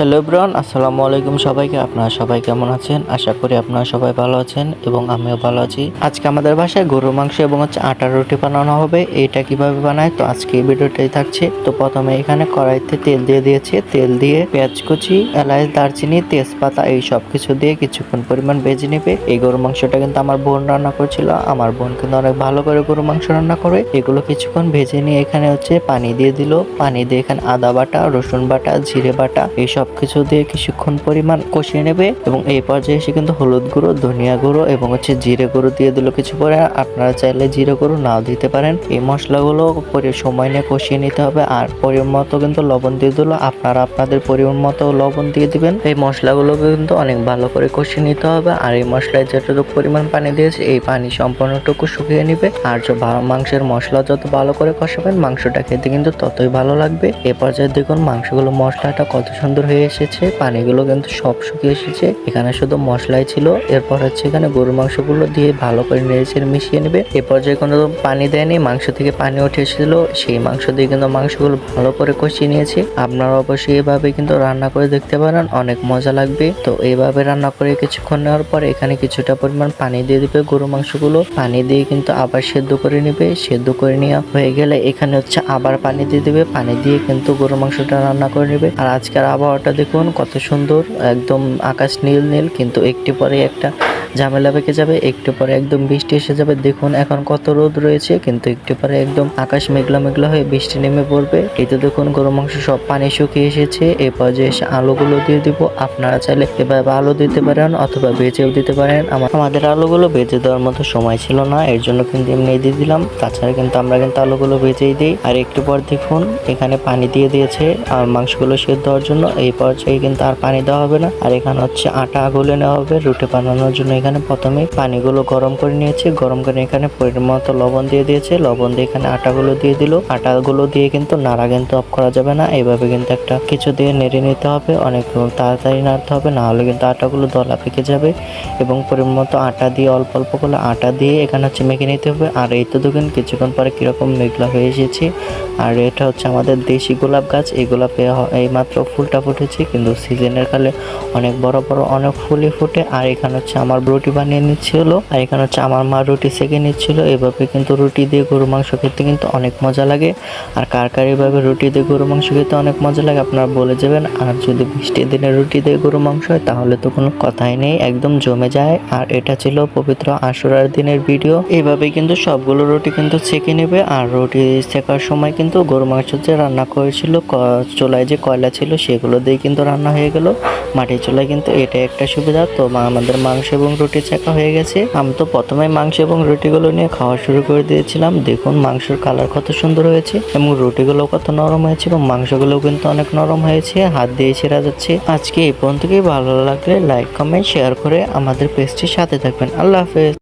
Hello everyone, আসসালামু আলাইকুম সবাইকে। আপনারা সবাই কেমন আছেন? আশা করি আপনারা সবাই ভালো আছেন এবং আমিও ভালো আছি। আজকে আমাদের বাসায় গরুর মাংস এবং আটার রুটি বানানো হবে। এটা কিভাবে বানায় তো আজকে এই ভিডিওটাই থাকছে। তো প্রথমে এখানে কড়াইতে তেল দিয়ে দিয়েছি। তেল দিয়ে পেঁয়াজ কুচি, এলাচ, দারচিনি, তেজপাতা এই সব কিছু দিয়ে কিছুক্ষণ পরিমাণ ভেজে নেবে। এই গরুর মাংসটা কিন্তু আমার বোন রান্না করেছিল। আমার বোন কিন্তু অনেক ভালো করে গরুর মাংস রান্না করে। এগুলো কিছুক্ষণ ভেজে নিয়ে এখানে পানি দিয়ে দিল। পানি দিয়ে এখানে আদা বাটা, রসুন বাটা, জিরে বাটা এই সব কিছু দিয়ে কিছুক্ষণ পরিমাণ কষিয়ে নেবে এবং এই পর্যায়ে এসে কিন্তু হলুদ গুঁড়ো, ধনিয়া গুঁড়ো এবং জিরে গুঁড়ো দিয়ে দিল কিছু পরে। আপনারা চাইলে জিরে গুঁড়ো নাও দিতে পারেন। এই মশলাগুলো পরে সময় নিয়ে কষিয়ে নিতে হবে আর পরিমাণ মতো কিন্তু লবণ দিয়ে দিল। আপনারা আপনাদের পরিমাণ মতো লবণ দিয়ে দিবেন। এই মশলাগুলোকে কিন্তু অনেক ভালো করে কষিয়ে নিতে হবে আর এই মশলায় যতটুকু পরিমাণ পানি দিয়েছে এই পানি সম্পূর্ণটুকু শুকিয়ে নিবে। আর মাংসের মশলা যত ভালো করে কষাবেন মাংসটা খেতে কিন্তু ততই ভালো লাগবে। এ পর্যায়ে দেখুন মাংসগুলো মশলাটা কত সুন্দর হয়ে এসেছে। পানিগুলো কিন্তু সব শুকিয়ে এসেছে। এখানে শুধু মশলাই ছিল। এরপর এখানে গরুর মাংসগুলো দিয়ে ভালো করে নেড়েচেড়ে মিশিয়ে নেবে। এ পর্যায়ে কোনো পানি দেয়নি, মাংস থেকে পানি উঠে এসেছিল। সেই মাংস দিয়ে কিন্তু মাংসগুলো ভালো করে কষিয়ে নিয়েছি। আপনারা অবশ্যই এভাবে কিন্তু রান্না করে দেখতে পারেন, অনেক মজা লাগবে। তো এইভাবে রান্না করে কিছুক্ষণ নেওয়ার পর এখানে কিছুটা পরিমাণ পানি দিয়ে দিবে। গরু মাংসগুলো পানি দিয়ে কিন্তু আবার সেদ্ধ করে নেবে। সেদ্ধ করে নেওয়া হয়ে গেলে এখানে আবার পানি দিয়ে দিবে। পানি দিয়ে কিন্তু গরু মাংসটা রান্না করে নেবে। আর আজকের আবহাওয়াটা দেখুন কত সুন্দর, একদম আকাশ নীল নীল, কিন্তু একটু পরে একটা ঝামেলা পেকে যাবে, একটু পরে একদম বৃষ্টি এসে যাবে। দেখুন এখন কত রোদ রয়েছে, কিন্তু একটু পরে একদম আকাশ মেঘলা মেঘলা হয়ে বৃষ্টি নেমে পড়বে। এই তো দেখুন গরু মাংস সব পানি শুকিয়ে এসেছে। এই পর্যায়ে এসে আলুগুলো দিয়ে দিব। আপনারা চাইলে এভাবে আলু দিতে পারেন অথবা ভেজেও দিতে পারেন। আমাদের আলুগুলো ভেজে দেওয়ার মতো সময় ছিল না, এর জন্য কিন্তু এমনি দিয়ে দিলাম। তাছাড়া কিন্তু আমরা কিন্তু আলুগুলো ভেজেই দিই। আর একটু পর দেখুন এখানে পানি দিয়ে দিয়েছে আর মাংসগুলো সেদ্ধ হওয়ার জন্য। এই পর্যায়ে কিন্তু আর পানি দেওয়া হবে না। আর এখানে আটা গুলে নেওয়া হবে রুটি বানানোর জন্য। এখানে প্রথমে পানিগুলো গরম করে নিয়েছে, গরম করে এখানে পরিমাণ মতো লবণ দিয়ে দিয়েছে। লবণ দিয়ে এখানে আটাগুলো দিয়ে দিল। আটাগুলো দিয়ে কিন্তু নাড়া কিন্তু অফ করা যাবে না, এইভাবে কিন্তু একটা কিছু দিয়ে নেড়ে নিতে হবে। অনেক তাড়াতাড়ি নাড়তে হবে, না হলে কিন্তু আটাগুলো দলা পেকে যাবে। এবং পরিমাণ মতো আটা দিয়ে অল্প অল্প করে আটা দিয়ে এখানে মেখে নিতে হবে। আর এই তো দেখুন কিছুক্ষণ পরে কিরকম মেঘলা হয়ে এসেছে। আর এটা আমাদের দেশি গোলাপ গাছ। এই গোলাপে এই মাত্র ফুলটা ফুটেছে, কিন্তু সিজনের কালে অনেক বড় বড় অনেক ফুলই ফুটে। আর এখানে আমার রুটি বানিয়ে নিচ্ছিল আর এখানে আমার মা রুটি সেঁকে নিচ্ছিল। এভাবে কিন্তু রুটি দিয়ে গরু মাংস খেতে কিন্তু অনেক মজা লাগে। আর কার কার এভাবে রুটি দিয়ে গরু মাংস খেতে অনেক মজা লাগে আপনারা বলে যাবেন। আর যদি বৃষ্টির দিনে রুটি দিয়ে গরু মাংস হয় তাহলে তো কোনো কথাই নেই, একদম জমে যায়। আর এটা ছিল পবিত্র আশুরার দিনের ভিডিও। এইভাবে কিন্তু সবগুলো রুটি কিন্তু সেঁকে নেবে। আর রুটি সেঁকার সময় কিন্তু গরু মাংস যে রান্না করেছিল চুলায় যে কয়লা ছিল সেগুলো দিয়ে কিন্তু রান্না হয়ে গেল মাটির চুলায়। কিন্তু এটা একটা সুবিধা। তো আমাদের মাংস এবং রুটি ছেঁকা হয়ে গেছে। আমি তো প্রথমে মাংস এবং রুটিগুলো নিয়ে খাওয়া শুরু করে দিয়েছিলাম। দেখুন মাংসের কালার কত সুন্দর হয়েছে এবং রুটিগুলো কত নরম হয়েছে এবং মাংসগুলো কিন্তু অনেক নরম হয়েছে, হাত দিয়ে ছেড়া যাচ্ছে। আজকে এই পর্যন্তই। ভালো লাগলে লাইক, কমেন্ট, শেয়ার করে আমাদের পেজটির সাথে থাকবেন। আল্লাহ হাফেজ।